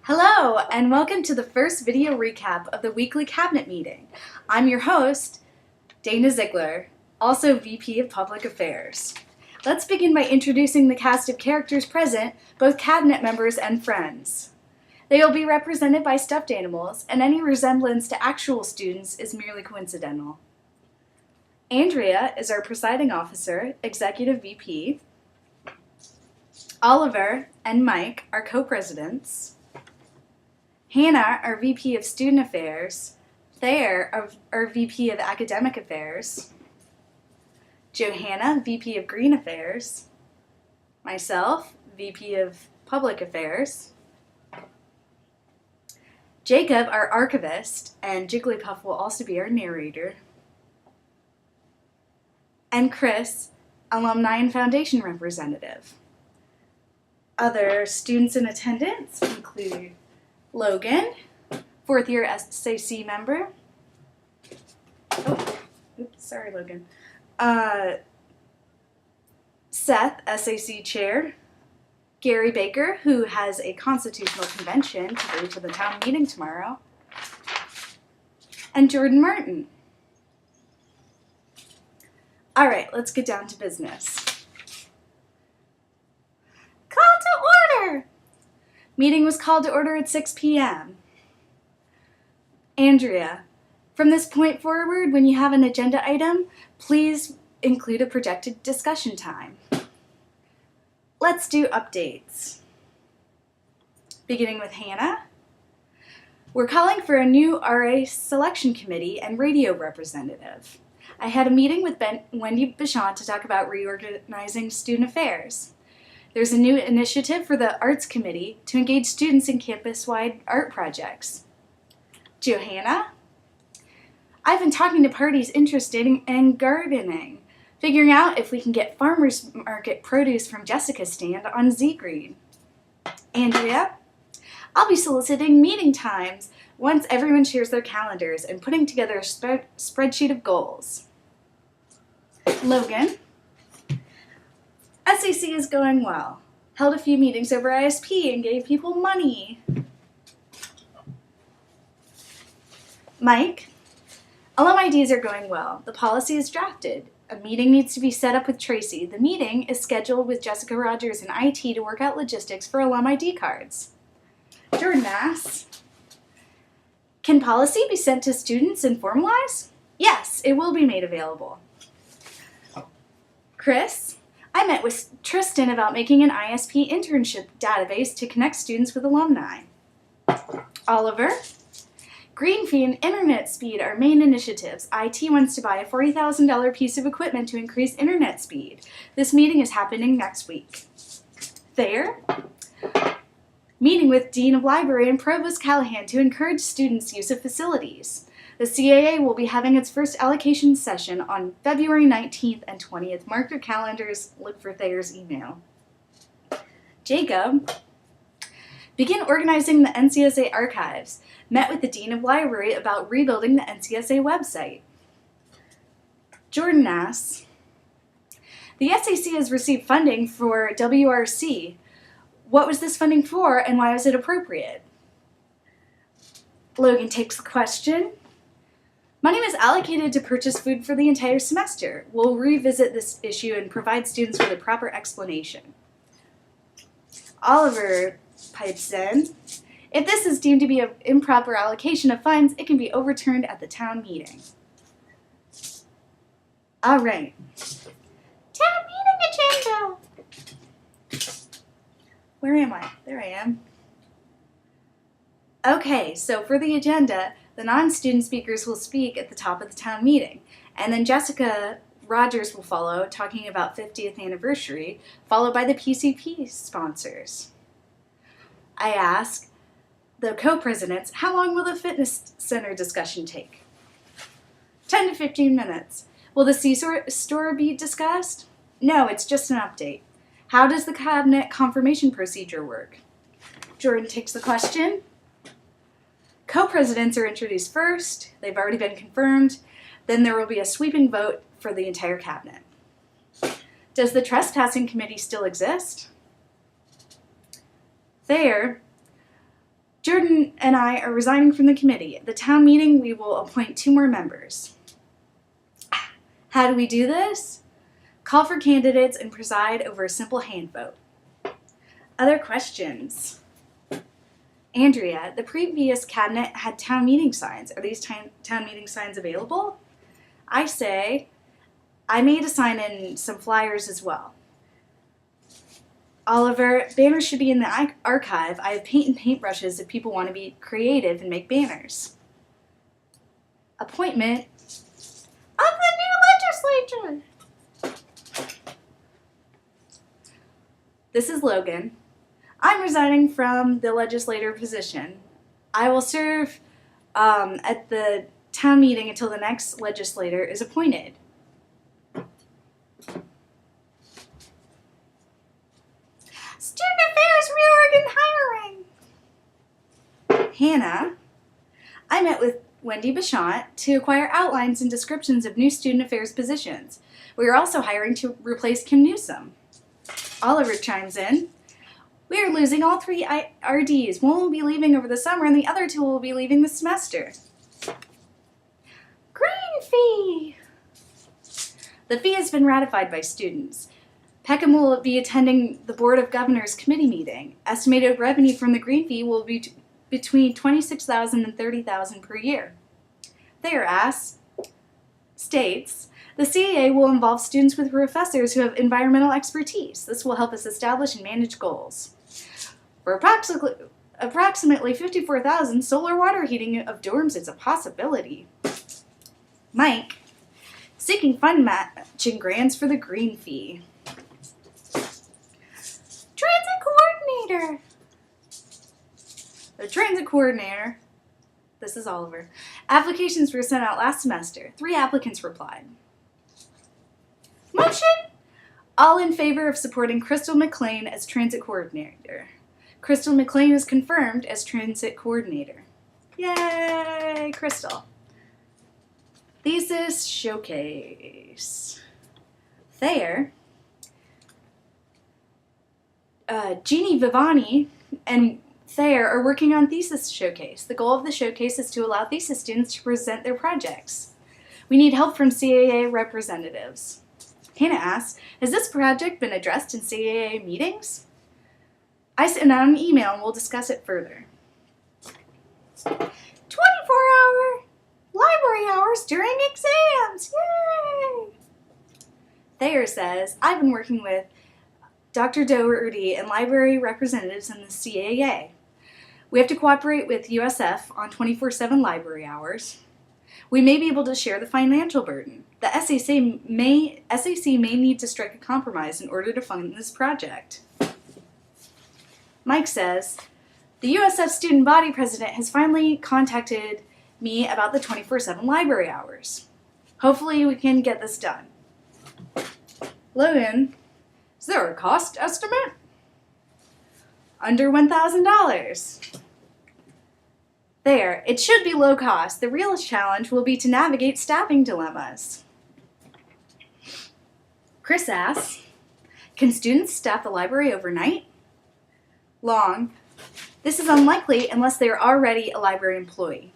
Hello, and welcome to the first video recap of the weekly cabinet meeting. I'm your host, Dana Ziegler, also VP of Public Affairs. Let's begin by introducing the cast of characters present, both cabinet members and friends. They will be represented by stuffed animals, and any resemblance to actual students is merely coincidental. Andrea is our presiding officer, Executive VP. Oliver and Mike are co-presidents. Hannah, our VP of Student Affairs. Thayer, our VP of Academic Affairs. Johanna, VP of Green Affairs. Myself, VP of Public Affairs. Jacob, our archivist, and Jigglypuff will also be our narrator. And Chris, Alumni and Foundation representative. Other students in attendance include Logan, fourth year SAC member. Sorry, Logan. Seth, SAC chair. Gary Baker, who has a constitutional convention to go to the town meeting tomorrow. And Jordan Martin. All right, let's get down to business. Call to order! Meeting was called to order at 6 p.m. Andrea, from this point forward, when you have an agenda item, please include a projected discussion time. Let's do updates. Beginning with Hannah. We're calling for a new RA selection committee and radio representative. I had a meeting with Wendy Bichon to talk about reorganizing student affairs. There's a new initiative for the Arts Committee to engage students in campus-wide art projects. Johanna? I've been talking to parties interested in gardening, figuring out if we can get farmers market produce from Jessica's stand on Z-Green. Andrea? I'll be soliciting meeting times once everyone shares their calendars and putting together a spreadsheet of goals. Logan? SAC is going well. Held a few meetings over ISP and gave people money. Mike? Alum IDs are going well. The policy is drafted. A meeting needs to be set up with Tracy. The meeting is scheduled with Jessica Rogers and IT to work out logistics for Alum ID cards. Jordan asks, can policy be sent to students and formalized? Yes, it will be made available. Chris? I met with Tristan about making an ISP internship database to connect students with alumni. Oliver? Green fee and internet speed are main initiatives. IT wants to buy a $40,000 piece of equipment to increase internet speed. This meeting is happening next week. Thayer? Meeting with Dean of Library and Provost Callahan to encourage students' use of facilities. The CAA will be having its first allocation session on February 19th and 20th. Mark your calendars, look for Thayer's email. Jacob, begin organizing the NCSA archives. Met with the Dean of Library about rebuilding the NCSA website. Jordan asks, the SAC has received funding for WRC. What was this funding for and why was it appropriate? Logan takes the question. Money was allocated to purchase food for the entire semester. We'll revisit this issue and provide students with a proper explanation. Oliver pipes in. If this is deemed to be an improper allocation of funds, it can be overturned at the town meeting. All right. Town meeting agenda. Where am I? There I am. Okay, so for the agenda, the non-student speakers will speak at the top of the town meeting, and then Jessica Rogers will follow, talking about 50th anniversary, followed by the PCP sponsors. I ask the co-presidents, how long will the fitness center discussion take? 10 to 15 minutes. Will the C-store be discussed? No, it's just an update. How does the cabinet confirmation procedure work? Jordan takes the question. Co-presidents are introduced first. They've already been confirmed. Then there will be a sweeping vote for the entire cabinet. Does the trespassing committee still exist? Thayer, Jordan and I are resigning from the committee. At the town meeting, we will appoint 2 more members. How do we do this? Call for candidates and preside over a simple hand vote. Other questions? Andrea, the previous cabinet had town meeting signs. Are these town meeting signs available? I say, I made a sign in some flyers as well. Oliver, banners should be in the archive. I have paint and paintbrushes if people want to be creative and make banners. Appointment of the new legislature. This is Logan. I'm resigning from the legislator position. I will serve at the town meeting until the next legislator is appointed. Student Affairs reorg and hiring. Hannah, I met with Wendy Bichont to acquire outlines and descriptions of new student affairs positions. We are also hiring to replace Kim Newsom. Oliver chimes in. We are losing all 3 RDs. One will be leaving over the summer and the other 2 will be leaving this semester. Green fee. The fee has been ratified by students. Peckham will be attending the Board of Governors committee meeting. Estimated revenue from the green fee will be between $26,000 and $30,000 per year. Thayer states, the CAA will involve students with professors who have environmental expertise. This will help us establish and manage goals. For approximately $54,000, solar water heating of dorms is a possibility. Mike, seeking fund matching grants for the green fee. Transit coordinator. The transit coordinator, this is Oliver. Applications were sent out last semester. 3 applicants replied. Motion! All in favor of supporting Crystal McLean as transit coordinator. Crystal McLean is confirmed as transit coordinator. Yay, Crystal. Thesis showcase. Thayer, Jeannie Vivani and Thayer are working on thesis showcase. The goal of the showcase is to allow thesis students to present their projects. We need help from CAA representatives. Hannah asks, has this project been addressed in CAA meetings? I sent out an email and we'll discuss it further. 24-hour library hours during exams. Yay! Thayer says, I've been working with Dr. Doherty and library representatives in the CAA. We have to cooperate with USF on 24/7 library hours. We may be able to share the financial burden. The SAC may need to strike a compromise in order to fund this project. Mike says, the USF student body president has finally contacted me about the 24/7 library hours. Hopefully we can get this done. Logan, is there a cost estimate? Under $1,000. There, it should be low cost. The real challenge will be to navigate staffing dilemmas. Chris asks, can students staff the library overnight? Long, this is unlikely unless they are already a library employee.